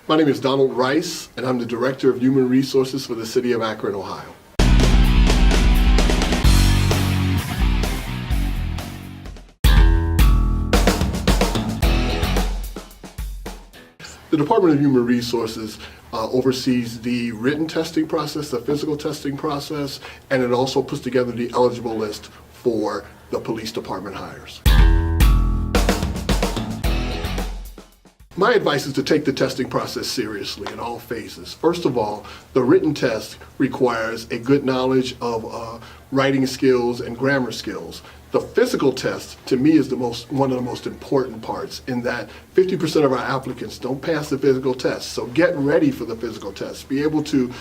My name is Donald Rice, and I'm the Director of Human Resources for the City of Akron, Ohio. The Department of Human Resources oversees the written testing process, the physical testing process, and it also puts together the eligible list for the police department hires. My advice is to take the testing process seriously in all phases. First of all, the written test requires a good knowledge of writing skills and grammar skills. The physical test, to me, is one of the most important parts, in that 50% of our applicants don't pass the physical test. So get ready for the physical test. Be able to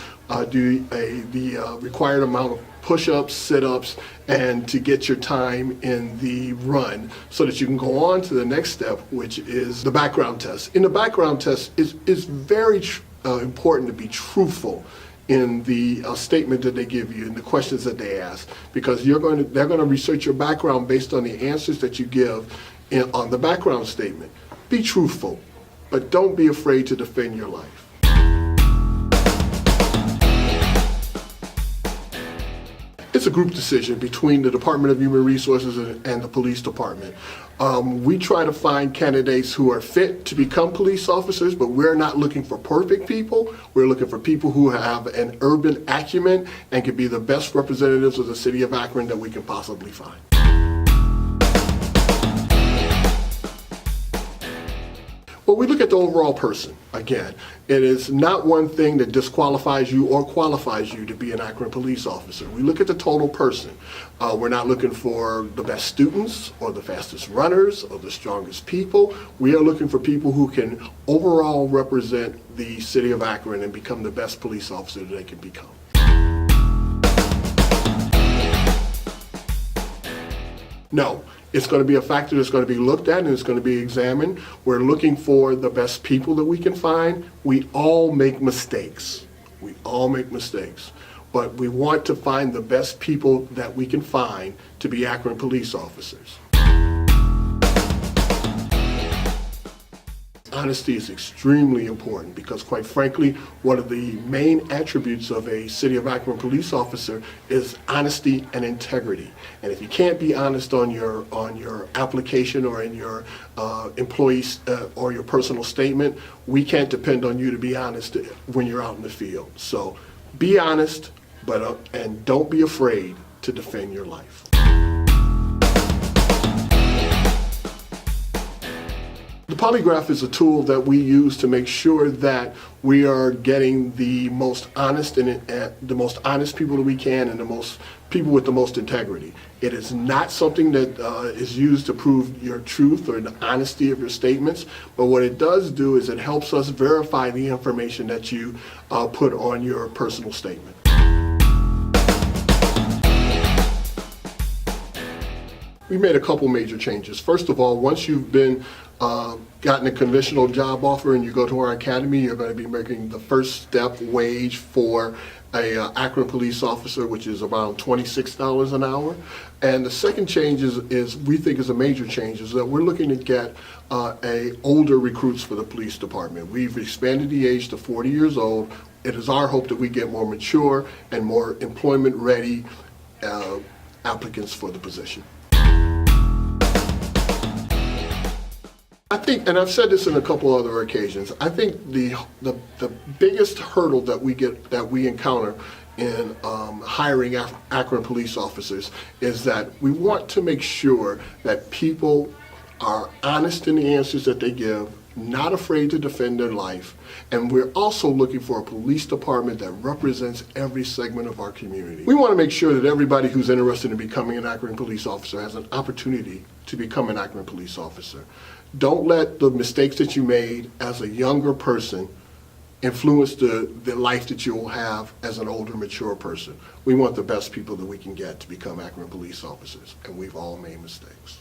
do the required amount of push-ups, sit-ups, and to get your time in the run so that you can go on to the next step, which is the background test. In the background test, it's very important to be truthful in the statement that they give you and the questions that they ask, because they're going to research your background based on the answers that you give on the background statement. Be truthful, but don't be afraid to defend your life. It's a group decision between the Department of Human Resources and the police department. We try to find candidates who are fit to become police officers, but we're not looking for perfect people. We're looking for people who have an urban acumen and can be the best representatives of the city of Akron that we can possibly find. Well, we look at the overall person. Again, it is not one thing that disqualifies you or qualifies you to be an Akron police officer. We look at the total person. We're not looking for the best students or the fastest runners or the strongest people. We are looking for people who can overall represent the city of Akron and become the best police officer that they can become. No, it's going to be a factor that's going to be looked at and it's going to be examined. We're looking for the best people that we can find. We all make mistakes. We all make mistakes. But we want to find the best people that we can find to be Akron police officers. Honesty is extremely important because, quite frankly, one of the main attributes of a City of Akron police officer is honesty and integrity. And if you can't be honest on your application or in your employees or your personal statement, we can't depend on you to be honest when you're out in the field. So be honest, and don't be afraid to defend your life. The polygraph is a tool that we use to make sure that we are getting the most honest people that we can and the most people with the most integrity. It is not something that is used to prove your truth or the honesty of your statements, but what it does do is it helps us verify the information that you put on your personal statement. We made a couple major changes. First of all, once you've gotten a conventional job offer and you go to our academy, you're going to be making the first step wage for a Akron police officer, which is around $26 an hour. And the second change we think is a major change, is that we're looking to get older recruits for the police department. We've expanded the age to 40 years old. It is our hope that we get more mature and more employment-ready applicants for the position. I think, and I've said this in a couple other occasions, I think the biggest hurdle that we encounter in hiring Akron police officers is that we want to make sure that people are honest in the answers that they give, not afraid to defend their life, and we're also looking for a police department that represents every segment of our community. We want to make sure that everybody who's interested in becoming an Akron police officer has an opportunity to become an Akron police officer. Don't let the mistakes that you made as a younger person influence the life that you will have as an older, mature person. We want the best people that we can get to become Akron police officers, and we've all made mistakes.